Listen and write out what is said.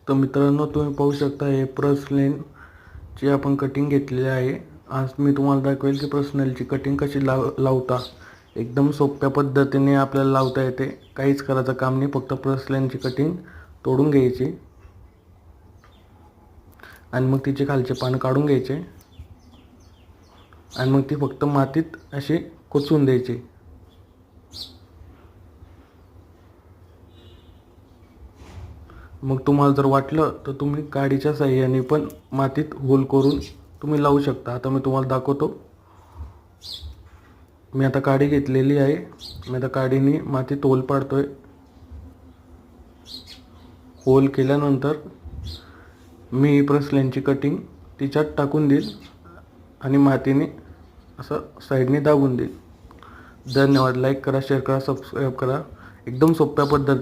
तर मित्रांनो, तुम्ही पाहू शकता हे पर्सनलची आपण कटिंग घेतलेली आहे. आज मी तुम्हाला दाखवेल की पर्सनलची कटिंग कशी लावता. एकदम सोप्या पद्धतीने आपल्याला लावता येते. काहीच करायचं काम नाही, फक्त पर्सनलची कटिंग तोडून घ्यायची आणि मग तिचे खालचे पान काढून घ्यायचे आणि मग ती फक्त मातीत अशी कोचून द्यायची. मग तुम्हाला जर वाटलं तर तुम्ही काडीच्या साहाय्याने पण मातीत होल करून तुम्ही लावू शकता. आता मी तुम्हाला दाखवतो. मी आता काडी घेतलेली आहे. मी आता काडीने मातीत होल पाडतोय. होल केल्यानंतर मी पर्सनलची कटिंग तिच्यात टाकून देईल आणि मातीने असं साईडने दाबून देईल. धन्यवाद. लाईक करा, शेअर करा, सबस्क्राईब करा. एकदम सोप्या पद्धतीने